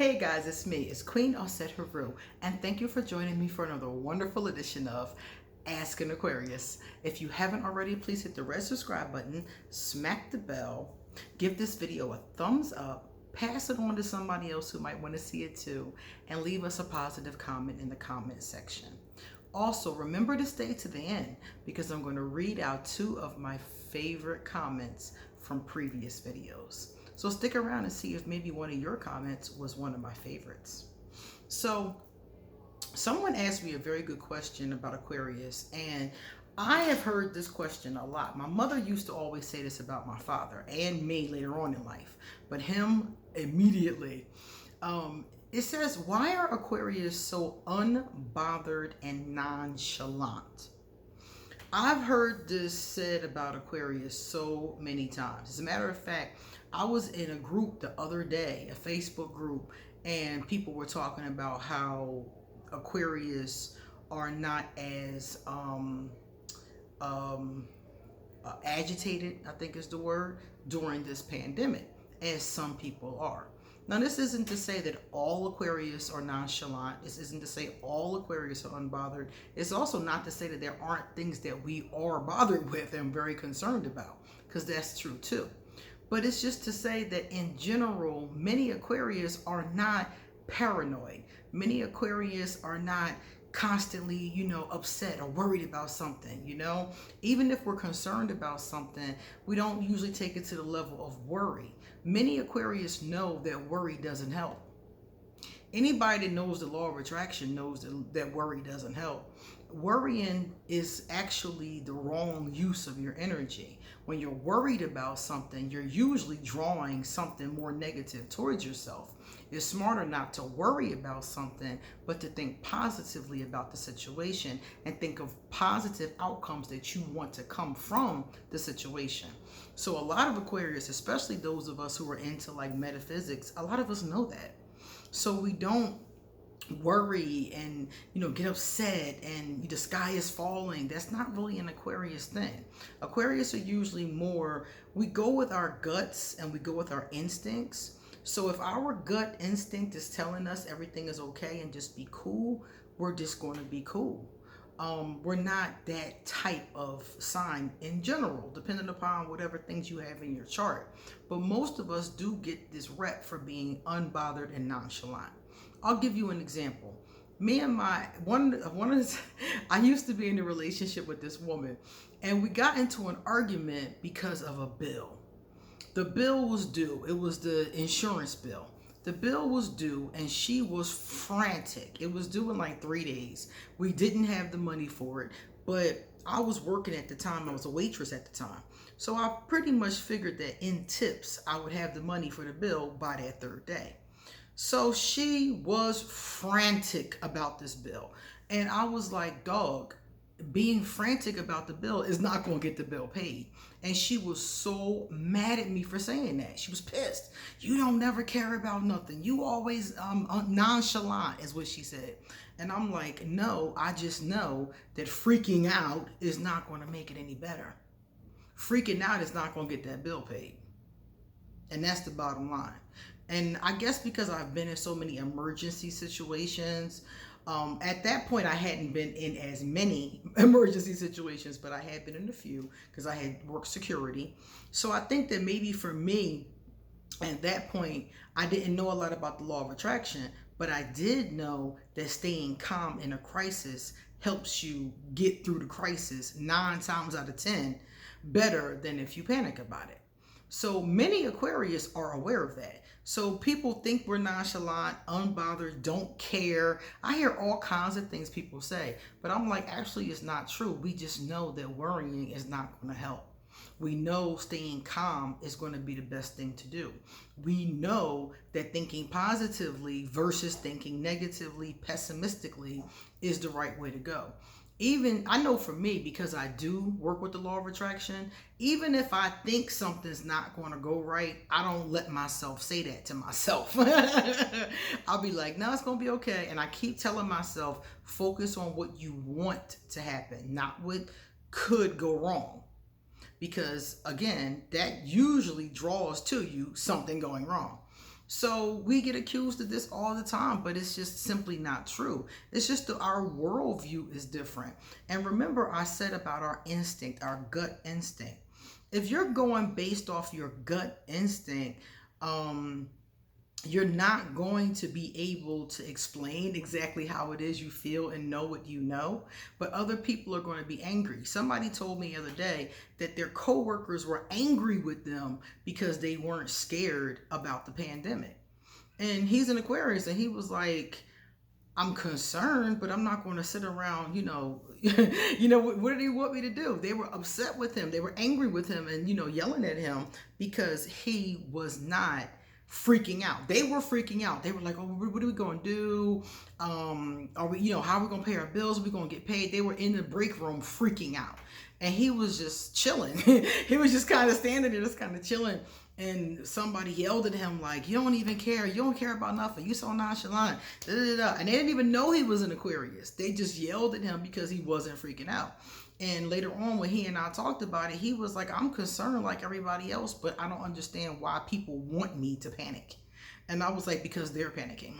Hey guys, it's me. It's Queen Osset Haru, and thank you for joining me for another wonderful edition of Ask an Aquarius. If you haven't already, please hit the red subscribe button, smack the bell, give this video a thumbs up, pass it on to somebody else who might want to see it too, and leave us a positive comment in the comment section. Also, remember to stay to the end because I'm going to read out two of my favorite comments from previous videos. So stick around and see if maybe one of your comments was one of my favorites. So someone asked me a very good question about Aquarius, and I have heard this question a lot. My mother used to always say this about my father and me later on in life, but him immediately. It says, why are Aquarius so unbothered and nonchalant? I've heard this said about Aquarius so many times. As a matter of fact, I was in a group the other day, a Facebook group, and people were talking about how Aquarius are not as agitated, I think is the word, during this pandemic as some people are. Now, this isn't to say that all Aquarius are nonchalant. This isn't to say all Aquarius are unbothered. It's also not to say that there aren't things that we are bothered with and very concerned about, because that's true too. But it's just to say that in general, many Aquarius are not paranoid. Many Aquarius are not constantly, upset or worried about something, Even if we're concerned about something, we don't usually take it to the level of worry. Many Aquarius know that worry doesn't help. Anybody that knows the law of attraction knows that worry doesn't help. Worrying is actually the wrong use of your energy. When you're worried about something, you're usually drawing something more negative towards yourself. It's smarter not to worry about something, but to think positively about the situation and think of positive outcomes that you want to come from the situation. So a lot of Aquarius, especially those of us who are into like metaphysics, a lot of us know that. So we don't worry and get upset and the sky is falling. That's not really an Aquarius thing. Aquarius are usually more, we go with our guts and we go with our instincts. So if our gut instinct is telling us everything is okay and just be cool, we're just going to be cool. We're not that type of sign in general, depending upon whatever things you have in your chart. But most of us do get this rep for being unbothered and nonchalant. I'll give you an example. Me and I used to be in a relationship with this woman, and we got into an argument because of a bill. The bill was due. It was the insurance bill. The bill was due and she was frantic. It was due in like 3 days. We didn't have the money for it, but I was working at the time. I was a waitress at the time. So I pretty much figured that in tips, I would have the money for the bill by that 3rd day. So she was frantic about this bill. And I was like, dog, being frantic about the bill is not going to get the bill paid. And she was so mad at me for saying that. She was pissed. You don't never care about nothing. You always nonchalant is what she said. And I'm like, no, I just know that freaking out is not going to make it any better. Freaking out is not going to get that bill paid. And that's the bottom line. And I guess because I've been in so many emergency situations, at that point, I hadn't been in as many emergency situations, but I had been in a few because I had worked security. So I think that maybe for me, at that point, I didn't know a lot about the law of attraction, but I did know that staying calm in a crisis helps you get through the crisis 9 times out of 10 better than if you panic about it. So many Aquarius are aware of that. So people think we're nonchalant, unbothered, don't care. I hear all kinds of things people say, but I'm like, actually, it's not true. We just know that worrying is not going to help. We know staying calm is going to be the best thing to do. We know that thinking positively versus thinking negatively, pessimistically is the right way to go. Even, I know for me, because I do work with the law of attraction, even if I think something's not going to go right, I don't let myself say that to myself. I'll be like, no, it's going to be okay. And I keep telling myself, focus on what you want to happen, not what could go wrong. Because again, that usually draws to you something going wrong. So we get accused of this all the time, but it's just simply not true. It's just that our worldview is different. And remember, I said about our instinct, our gut instinct. If you're going based off your gut instinct, you're not going to be able to explain exactly how it is you feel and know what you know, but other people are going to be angry. Somebody told me the other day that their coworkers were angry with them because they weren't scared about the pandemic. And he's an Aquarius, and he was like, I'm concerned, but I'm not going to sit around, what did he want me to do? They were upset with him. They were angry with him and, yelling at him because he was not freaking out. They were freaking out. They were like, oh, what are we going to do? Are we, how are we going to pay our bills? Are we going to get paid? They were in the break room freaking out. And he was just chilling. He was just kind of standing there, just kind of chilling. And somebody yelled at him like, you don't even care. You don't care about nothing. You so nonchalant. Da, da, da. And they didn't even know he was an Aquarius. They just yelled at him because he wasn't freaking out. And later on, when he and I talked about it, he was like, I'm concerned like everybody else, but I don't understand why people want me to panic. And I was like, because they're panicking.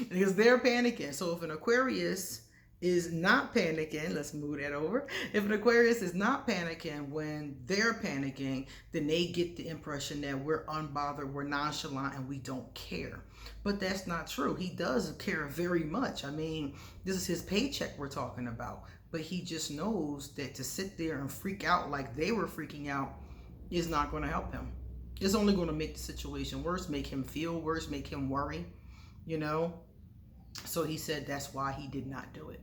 Because they're panicking. So if an Aquarius is not panicking, let's move that over. If an Aquarius is not panicking when they're panicking, then they get the impression that we're unbothered, we're nonchalant, and we don't care. But that's not true. He does care very much. I mean, this is his paycheck we're talking about. But he just knows that to sit there and freak out like they were freaking out is not going to help him. It's only going to make the situation worse, make him feel worse, make him worry, So he said that's why he did not do it.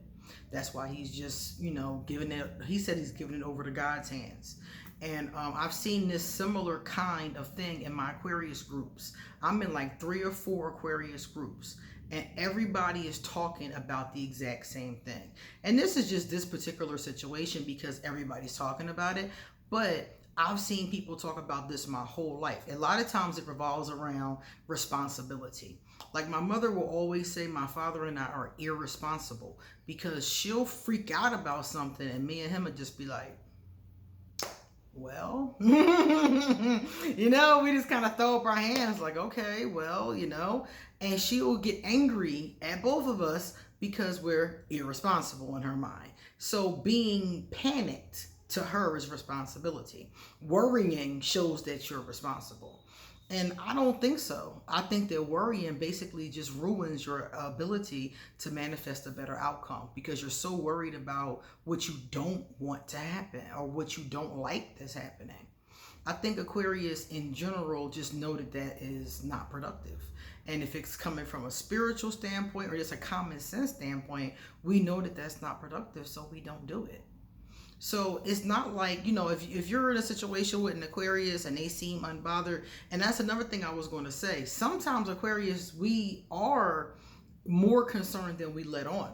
That's why he's just, giving it. He said he's giving it over to God's hands. And I've seen this similar kind of thing in my Aquarius groups. I'm in like 3 or 4 Aquarius groups. And everybody is talking about the exact same thing. And this is just this particular situation because everybody's talking about it. But I've seen people talk about this my whole life. A lot of times it revolves around responsibility. Like my mother will always say my father and I are irresponsible because she'll freak out about something and me and him would just be like, well, we just kind of throw up our hands like, okay, well, and she will get angry at both of us because we're irresponsible in her mind. So being panicked to her is responsibility. Worrying shows that you're responsible. And I don't think so. I think that worrying basically just ruins your ability to manifest a better outcome because you're so worried about what you don't want to happen or what you don't like that's happening. I think Aquarius in general just noted that is not productive. And if it's coming from a spiritual standpoint or just a common sense standpoint, we know that that's not productive, so we don't do it. So it's not like, if you're in a situation with an Aquarius and they seem unbothered, and that's another thing I was going to say. Sometimes Aquarius, we are more concerned than we let on.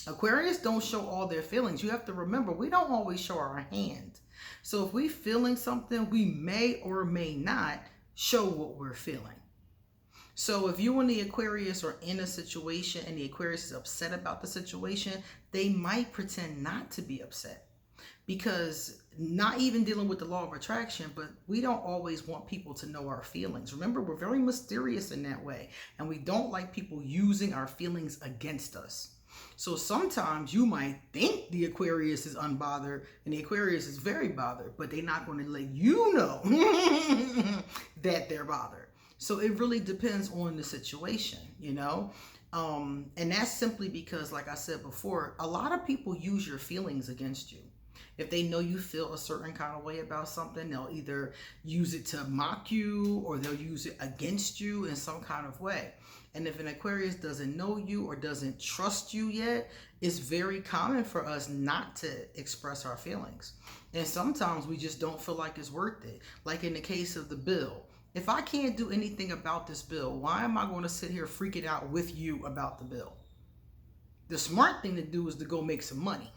Aquarius don't show all their feelings. You have to remember, we don't always show our hand. So if we're feeling something, we may or may not show what we're feeling. So if you and the Aquarius are in a situation and the Aquarius is upset about the situation, they might pretend not to be upset because not even dealing with the law of attraction, but we don't always want people to know our feelings. Remember, we're very mysterious in that way, and we don't like people using our feelings against us. So sometimes you might think the Aquarius is unbothered and the Aquarius is very bothered, but they're not going to let you know that they're bothered. So it really depends on the situation, and that's simply because, like I said before, a lot of people use your feelings against you. If they know you feel a certain kind of way about something, they'll either use it to mock you or they'll use it against you in some kind of way. And if an Aquarius doesn't know you or doesn't trust you yet, it's very common for us not to express our feelings. And sometimes we just don't feel like it's worth it. Like in the case of the bill. If I can't do anything about this bill, why am I going to sit here freaking out with you about the bill? The smart thing to do is to go make some money.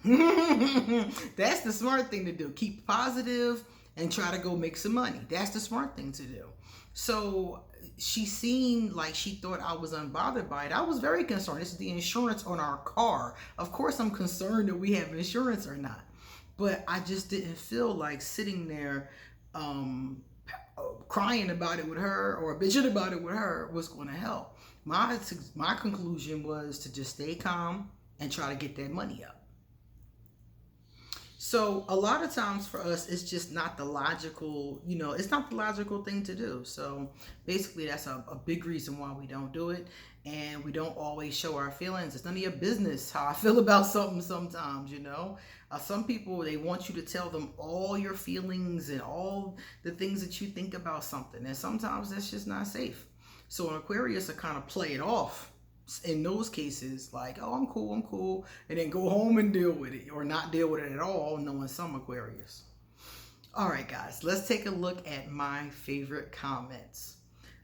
That's the smart thing to do. Keep positive and try to go make some money. That's the smart thing to do. So she seemed like she thought I was unbothered by it. I was very concerned. This is the insurance on our car. Of course, I'm concerned that we have insurance or not. But I just didn't feel like sitting there crying about it with her or bitching about it with her was going to help. My conclusion was to just stay calm and try to get that money up. So a lot of times for us, it's just not the logical, it's not the logical thing to do. So basically that's a big reason why we don't do it. And we don't always show our feelings. It's none of your business how I feel about something sometimes, Some people, they want you to tell them all your feelings and all the things that you think about something. And sometimes that's just not safe. So an Aquarius will kind of play it off in those cases, like, oh, I'm cool, and then go home and deal with it, or not deal with it at all, knowing some Aquarius. All right, guys, let's take a look at my favorite comments.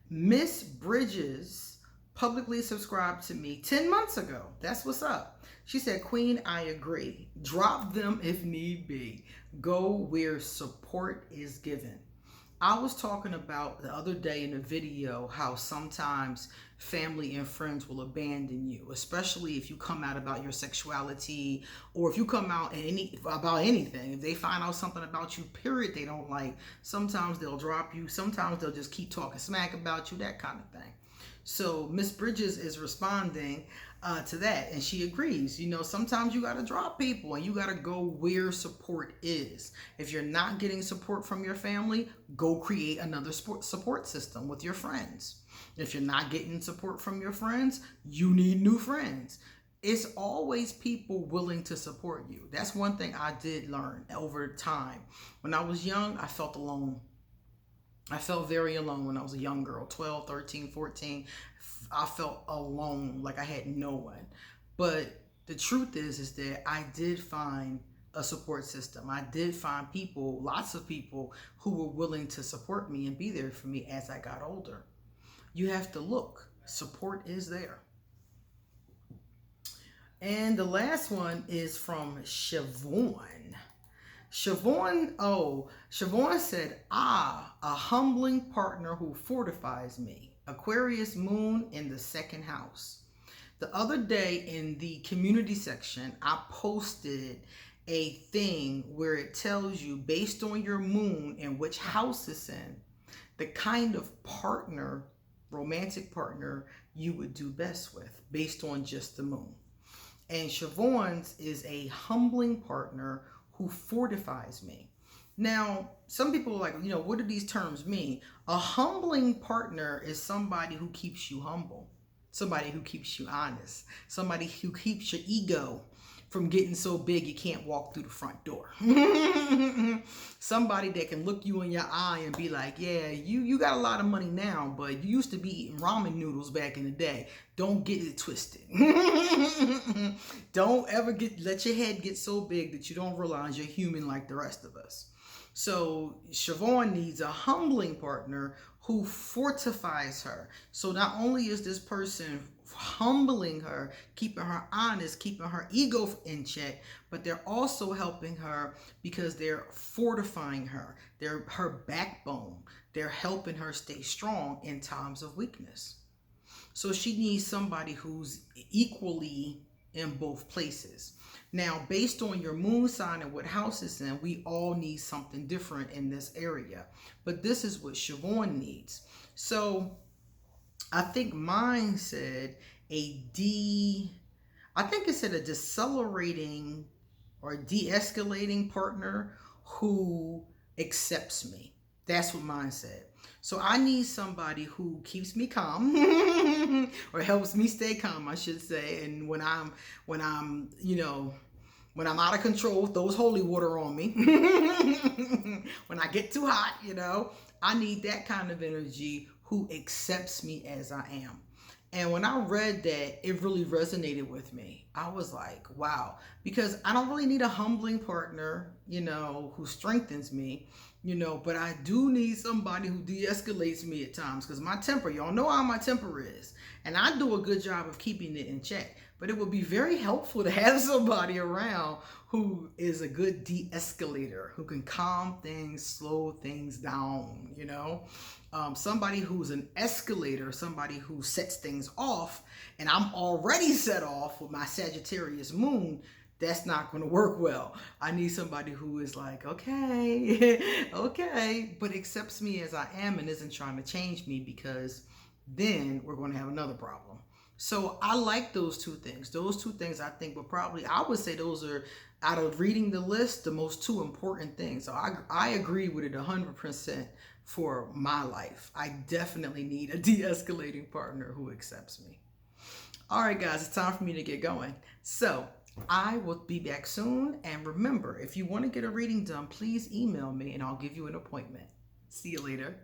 Miss Bridges publicly subscribed to me 10 months ago. That's what's up. She said, Queen, I agree. Drop them if need be. Go where support is given. I was talking about the other day in a video how sometimes family and friends will abandon you, especially if you come out about your sexuality, or if you come out about anything. If they find out something about you, period, they don't like, sometimes they'll drop you. Sometimes they'll just keep talking smack about you, that kind of thing. So Miss Bridges is responding to that, and she agrees. Sometimes you got to drop people and you got to go where support is. If you're not getting support from your family, go create another support system with your friends. If you're not getting support from your friends, you need new friends. It's always people willing to support you. That's one thing I did learn over time. When I was young, I felt alone. I felt very alone when I was a young girl, 12, 13, 14. I felt alone, like I had no one. But the truth is that I did find a support system. I did find people, lots of people, who were willing to support me and be there for me as I got older. You have to look. Support is there. And the last one is from Siobhan. Siobhan said, a humbling partner who fortifies me. Aquarius moon in the second house. The other day in the community section, I posted a thing where it tells you, based on your moon and which house it's in, the kind of partner, romantic partner, you would do best with based on just the moon. And Siobhan's is a humbling partner who fortifies me. Now, some people are like, what do these terms mean? A humbling partner is somebody who keeps you humble, somebody who keeps you honest, somebody who keeps your ego from getting so big you can't walk through the front door. Somebody that can look you in your eye and be like, yeah, you got a lot of money now, but you used to be eating ramen noodles back in the day. Don't get it twisted. Don't ever let your head get so big that you don't realize you're human like the rest of us. So Siobhan needs a humbling partner who fortifies her. So not only is this person humbling her, keeping her honest, keeping her ego in check, but they're also helping her because they're fortifying her. They're her backbone. They're helping her stay strong in times of weakness. So she needs somebody who's equally in both places. Now, based on your moon sign and what house it's in, we all need something different in this area. But this is what Siobhan needs. So I think mine said a decelerating or de-escalating partner who accepts me. That's what mine said. So I need somebody who keeps me calm or helps me stay calm, I should say. And when I'm out of control, throws holy water on me. When I get too hot, I need that kind of energy who accepts me as I am. And when I read that, it really resonated with me. I was like, wow, because I don't really need a humbling partner, who strengthens me, but I do need somebody who de-escalates me at times, because my temper, y'all know how my temper is. And I do a good job of keeping it in check. But it would be very helpful to have somebody around who is a good de-escalator, who can calm things, slow things down, somebody who's an escalator, somebody who sets things off, and I'm already set off with my Sagittarius moon. that's not going to work well. I need somebody who is like, okay, okay, but accepts me as I am and isn't trying to change me, because then we're going to have another problem. So I like those two things. Those two things I think were probably, I would say those are, out of reading the list, the most two important things. So I agree with it 100% for my life. I definitely need a de-escalating partner who accepts me. All right, guys, it's time for me to get going. So I will be back soon. And remember, if you want to get a reading done, please email me and I'll give you an appointment. See you later.